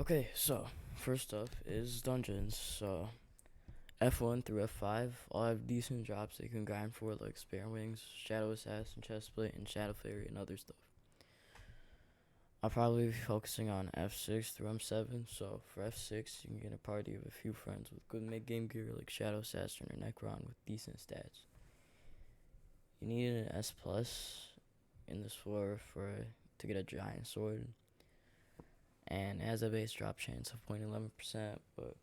Okay, so first up is dungeons. So F1 through F5 all have decent drops that you can grind for, like Spare Wings, Shadow Assassin, Chestplate, and Shadow Fairy, and other stuff. I'll probably be focusing on F6 through M7. So for F6, you can get a party of a few friends with good mid-game gear like Shadow Assassin or Necron with decent stats. You need an S plus in this floor to get a giant sword, and it has a base drop chance of 0.11%, but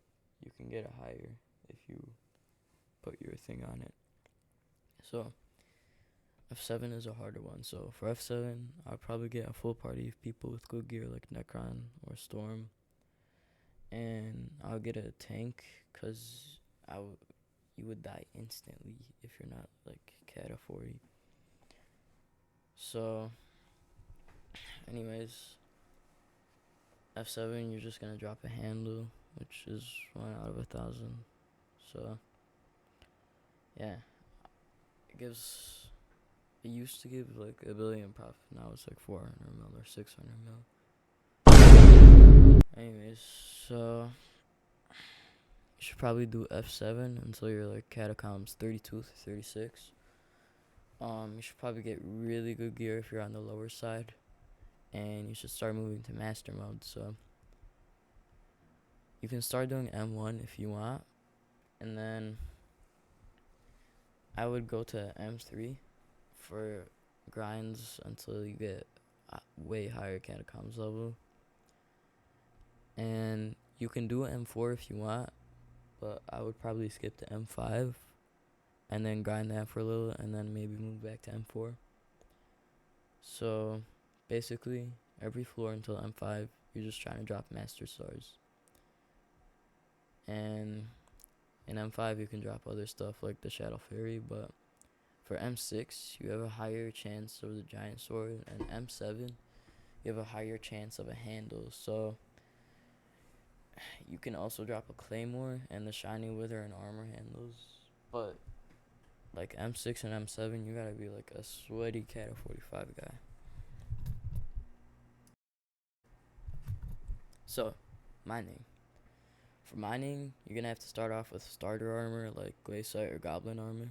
you can get a higher if you put your thing on it. So F7 is a harder one. So for F7, I'll probably get a full party of people with good gear like Necron or Storm, and I'll get a tank because you would die instantly if you're not like Cat 40. So, anyways, F7 you're just gonna drop a handle, which is 1 out of 1,000. So yeah, it gives. It used to give like a billion profit. Now it's like 400 mil or 600 mil. Anyways, so you should probably do F7 until you're like catacombs 32 to 36. You should probably get really good gear if you're on the lower side, and you should start moving to master mode. So you can start doing M1 if you want, and then I would go to M3 for grinds until you get way higher catacombs level. And you can do M4 if you want, but I would probably skip to M5 and then grind that for a little and then maybe move back to M4. So basically, every floor until M5, you're just trying to drop master stars. And in M5, you can drop other stuff like the Shadow Fairy, but for M6, you have a higher chance of the giant sword, and M7, you have a higher chance of a handle. So you can also drop a claymore and the shiny wither and armor handles, but like M6 and M7, you gotta be like a sweaty Cat 45 guy. So, mining. For mining, you're gonna have to start off with starter armor like Glaciite or Goblin armor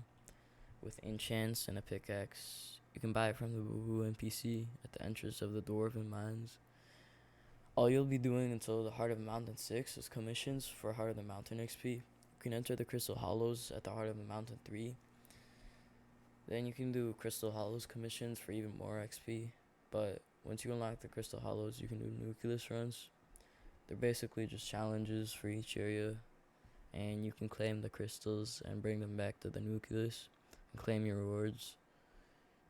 with enchants and a pickaxe. You can buy it from the Boo NPC at the entrance of the Dwarven Mines. All you'll be doing until the Heart of the Mountain 6 is commissions for Heart of the Mountain XP. You can enter the Crystal Hollows at the Heart of the Mountain 3. Then you can do Crystal Hollows commissions for even more XP. But once you unlock the Crystal Hollows, you can do Nucleus runs. They're basically just challenges for each area, and you can claim the crystals and bring them back to the Nucleus and claim your rewards.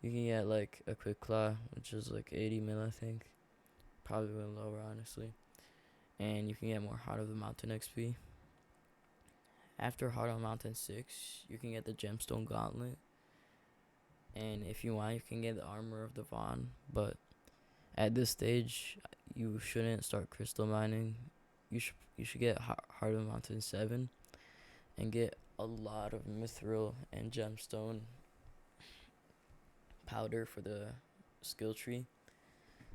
You can get like a Quick Claw, which is like 80 mil, I think. Probably a little lower, honestly. And you can get more Heart of the Mountain XP. After Heart of the Mountain 6, you can get the Gemstone Gauntlet. And if you want, you can get the Armor of the Vaughn. But at this stage, you shouldn't start crystal mining. You should get Heart of the Mountain 7 and get a lot of Mithril and Gemstone powder for the skill tree.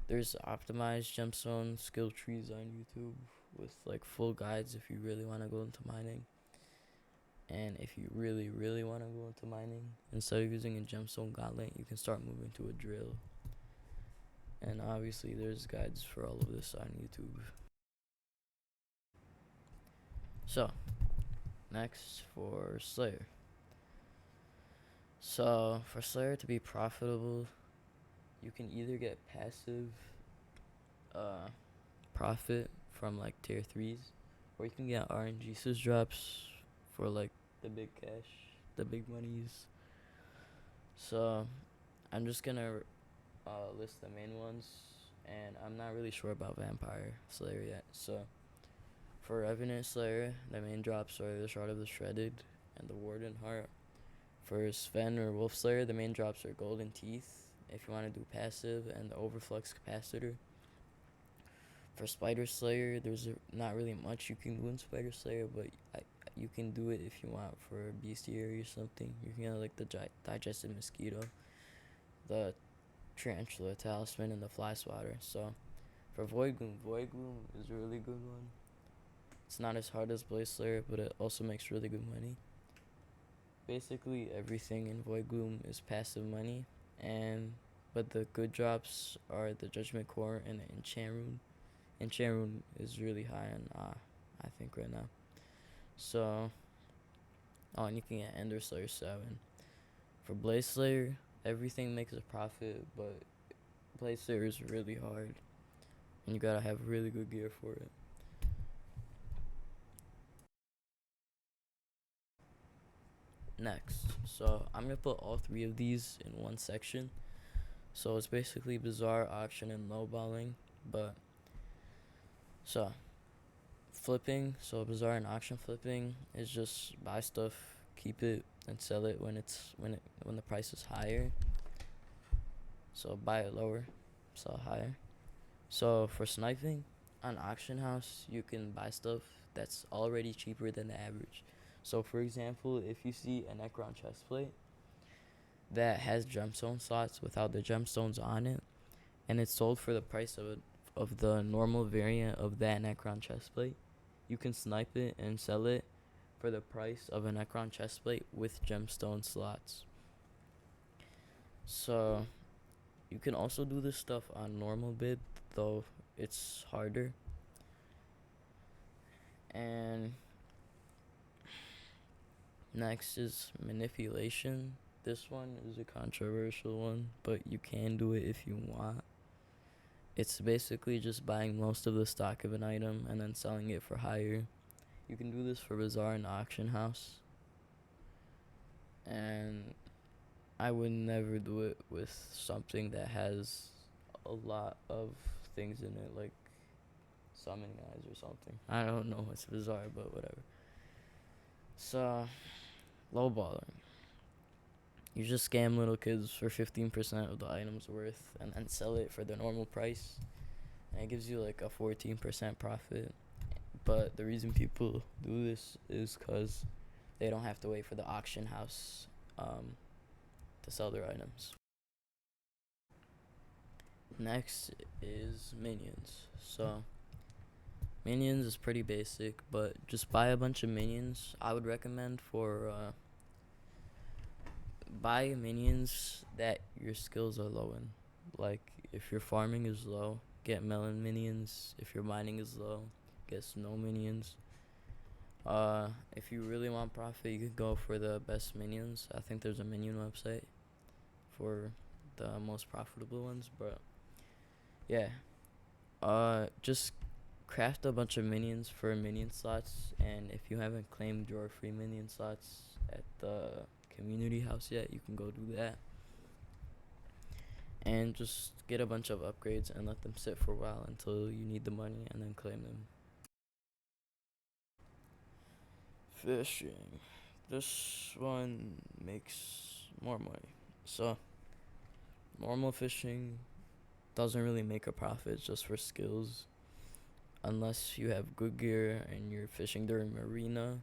There's optimized gemstone skill trees on YouTube with like full guides if you really want to go into mining. And if you really, really want to go into mining, instead of using a gemstone gauntlet, you can start moving to a drill. And obviously there's guides for all of this on YouTube. So, next for Slayer. So, for Slayer to be profitable, you can either get passive profit from like tier 3s, or you can get RNG drops for like the big cash, the big monies. So I'm just gonna list the main ones, and I'm not really sure about Vampire Slayer yet. So for Revenant Slayer, the main drops are the Shard of the Shredded and the Warden Heart. For Sven or Wolf Slayer, the main drops are Golden Teeth if you want to do passive, and the Overflux Capacitor. For Spider Slayer, there's not really much you can do in Spider Slayer, but you can do it if you want for Bestiary or something. You can get like the Digested Mosquito, the Tarantula Talisman, and the Fly Swatter. So For Void Gloom is a really good one. It's not as hard as Blaze Slayer, but it also makes really good money. Basically, everything in Void Gloom is passive money, but the good drops are the Judgment Core and the Enchant Rune. Enchant Rune is really high on I think right now. So, and you can get Ender Slayer 7. For Blaze Slayer, everything makes a profit, but Blaze Slayer is really hard, and you gotta have really good gear for it. Next, so I'm gonna put all three of these in one section. So it's basically Bazaar, auction, and lowballing. But so flipping, so Bazaar and auction flipping is just buy stuff, keep it, and sell it when the price is higher. So buy it lower, sell higher. So for sniping, on auction house you can buy stuff that's already cheaper than the average. So for example, if you see a Necron chestplate that has gemstone slots without the gemstones on it, and it's sold for the price of the normal variant of that Necron chestplate, you can snipe it and sell it for the price of a Necron chestplate with gemstone slots. So you can also do this stuff on normal bid, though it's harder. And next is manipulation. This one is a controversial one, but you can do it if you want. It's basically just buying most of the stock of an item and then selling it for higher. You can do this for Bazaar and auction house. And I would never do it with something that has a lot of things in it, like summoning eyes or something. I don't know, it's bizarre, but whatever. So, lowballing. You just scam little kids for 15% of the item's worth and then sell it for the normal price. And it gives you like a 14% profit. But the reason people do this is because they don't have to wait for the auction house to sell their items. Next is minions. So minions is pretty basic, but just buy a bunch of minions. I would recommend for buy minions that your skills are low in. Like if your farming is low, get melon minions. If your mining is low, get snow minions. If you really want profit, you could go for the best minions. I think there's a minion website for the most profitable ones, but yeah. Just craft a bunch of minions for minion slots, and if you haven't claimed your free minion slots at the community house yet, you can go do that. And just get a bunch of upgrades and let them sit for a while until you need the money and then claim them. Fishing. This one makes more money. So, normal fishing doesn't really make a profit, just for skills. Unless you have good gear and you're fishing during marina.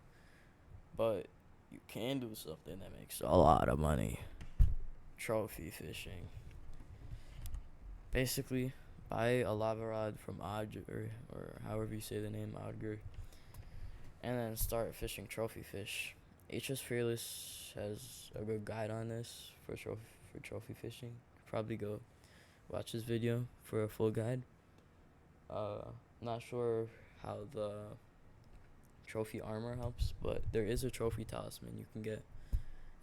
But you can do something that makes a lot of money. Trophy fishing. Basically, buy a lava rod from Odger, or however you say the name, Odger, and then start fishing trophy fish. HS Fearless has a good guide on this for trophy fishing. Probably go watch his video for a full guide. Not sure how the trophy armor helps, but there is a trophy talisman you can get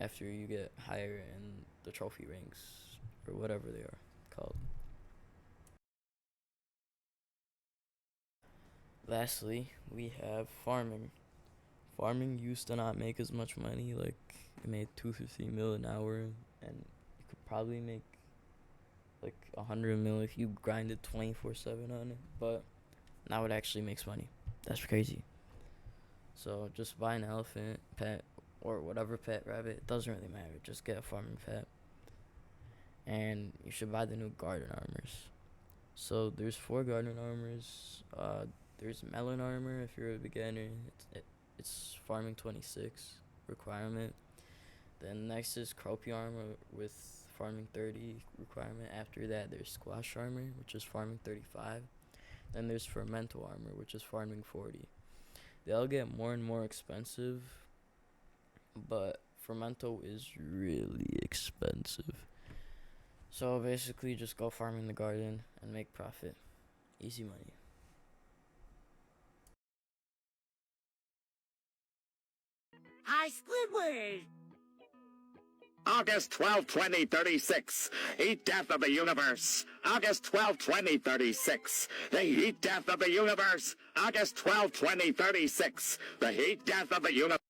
after you get higher in the trophy ranks, or whatever they are called. Lastly, we have farming. Farming used to not make as much money, like it made 250 mil an hour, and you could probably make like 100 mil if you grinded 24/7 on it, but now it actually makes money. That's crazy. So just buy an elephant pet or whatever pet rabbit, it doesn't really matter, just get a farming pet. And you should buy the new garden armors. So there's 4 garden armors. There's melon armor if you're a beginner. It's farming 26 requirement. Then next is Croppy armor with farming 30 requirement. After that, there's squash armor, which is farming 35. Then there's Fermental Armor, which is farming 40. They'll get more and more expensive, but Fermental is really expensive. So basically just go farm in the garden and make profit. Easy money. Hi, Squidward! August 12, 2036, heat death of the universe. August 12, 2036, the heat death of the universe. August 12, 2036, the heat death of the universe.